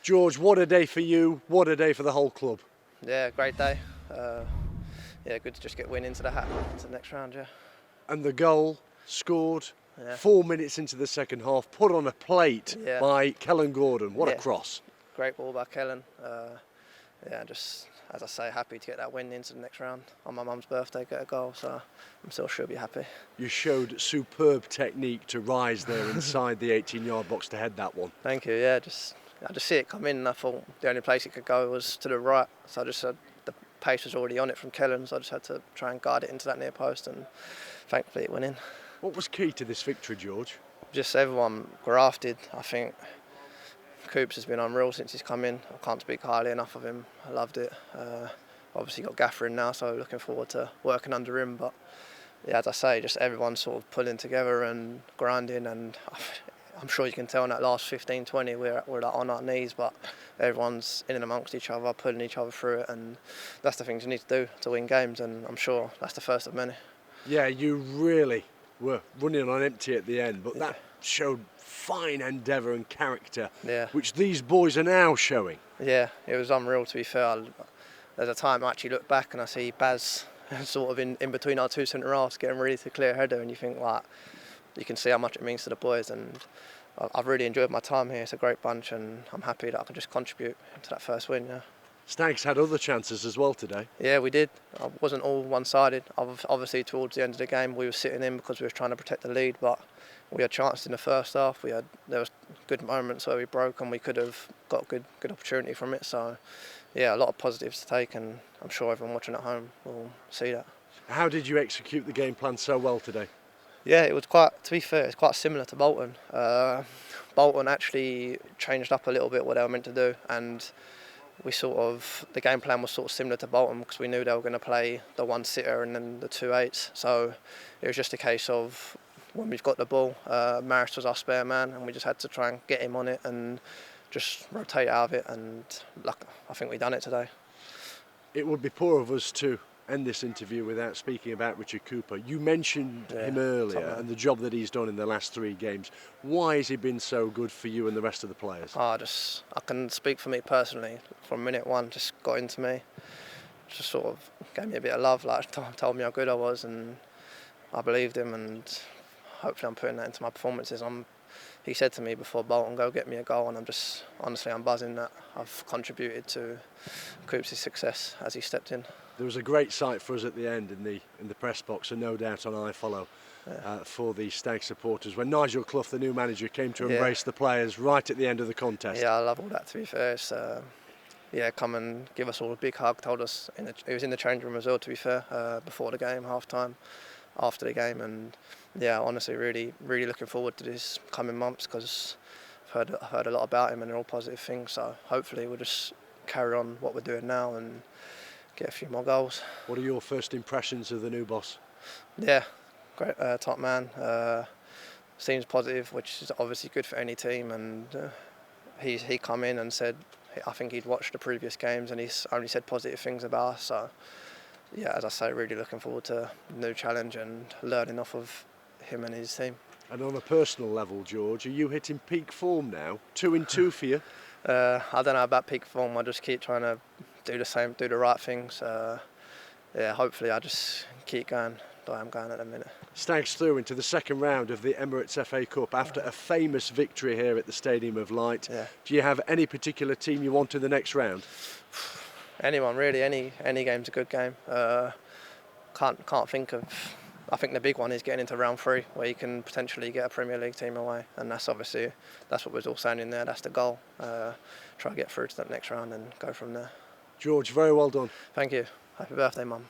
George, what a day for you, what a day for the whole club. Yeah, great day. Yeah, good to just get win into the hat into the next round, yeah. And the goal scored Yeah. 4 minutes into the second half, put on a plate Yeah. by Kellen Gordon. What a Yeah. cross. Great ball by Kellen. Yeah, just, as I say, happy to get that win into the next round. On my mum's birthday, get a goal, so I'm still sure be happy. You showed superb technique to rise there inside the 18-yard box to head that one. Thank you, yeah, I just see it come in and I thought the only place it could go was to the right, so I just said the pace was already on it from Kellen, so I just had to try and guide it into that near post, and thankfully it went in. What was key to this victory, George? Just everyone grafted. I think Coops has been unreal since he's come in. I can't speak highly enough of him. I loved it. Obviously got Gaffer in now, so looking forward to working under him. But yeah, as I say, just everyone sort of pulling together and grinding, and I'm sure you can tell in that last 15-20 we're like on our knees, but everyone's in and amongst each other, pulling each other through it, and that's the things you need to do to win games, and I'm sure that's the first of many. Yeah, you really were running on empty at the end, but that showed fine endeavour and character, which these boys are now showing. Yeah, it was unreal, to be fair. There's a time I actually look back and I see Baz sort of in between our two centre-halves getting ready to clear a header, and you think, like, you can see how much it means to the boys, and I've really enjoyed my time here. It's a great bunch, and I'm happy that I can just contribute to that first win. Yeah. Stags had other chances as well today. Yeah, we did. It wasn't all one-sided. Obviously, towards the end of the game, we were sitting in because we were trying to protect the lead, but we had chances in the first half. There was good moments where we broke, and we could have got good opportunity from it. So, yeah, a lot of positives to take, and I'm sure everyone watching at home will see that. How did you execute the game plan so well today? Yeah, it was to be fair, it's quite similar to Bolton. Bolton actually changed up a little bit what they were meant to do, and the game plan was sort of similar to Bolton because we knew they were going to play the one sitter and then the 2-8s. So it was just a case of when we've got the ball, Maris was our spare man, and we just had to try and get him on it and just rotate out of it. And I think we done it today. It would be poor of us to end this interview without speaking about Richard Cooper. You mentioned him earlier and the job that he's done in the last 3 games. Why has he been so good for you and the rest of the players? I can speak for me personally. From minute one, just got into me. Just sort of gave me a bit of love, like told me how good I was, and I believed him, and hopefully I'm putting that into my performances. He said to me before Bolton, go get me a goal, and I'm buzzing that I've contributed to Coops' success as he stepped in. There was a great sight for us at the end in the press box, and no doubt on iFollow for the Stag supporters when Nigel Clough, the new manager, came to embrace the players right at the end of the contest. Yeah, I love all that, to be fair. It's, come and give us all a big hug. Told us he was in the change room as well, to be fair, before the game, half time, after the game, and yeah, honestly, really, really looking forward to this coming months because I've heard a lot about him and they're all positive things. So hopefully we'll just carry on what we're doing now and get a few more goals. What are your first impressions of the new boss? Yeah, great, top man. Seems positive, which is obviously good for any team. And he come in and said, I think he'd watched the previous games and he's only said positive things about us. So yeah, as I say, really looking forward to a new challenge and learning off of him and his team. And on a personal level, George, are you hitting peak form now? 2 in 2 for you? I don't know about peak form. I just keep trying to do the right things. Yeah, hopefully I just keep going the way I'm going at the minute. Stags through into the second round of the Emirates FA Cup after a famous victory here at the Stadium of Light. Yeah. Do you have any particular team you want in the next round? Anyone really. Any game's a good game. Can't think of. I think the big one is getting into round 3, where you can potentially get a Premier League team away, and that's what we're all saying in there. That's the goal. Try to get through to that next round and go from there. George, very well done. Thank you. Happy birthday, Mum.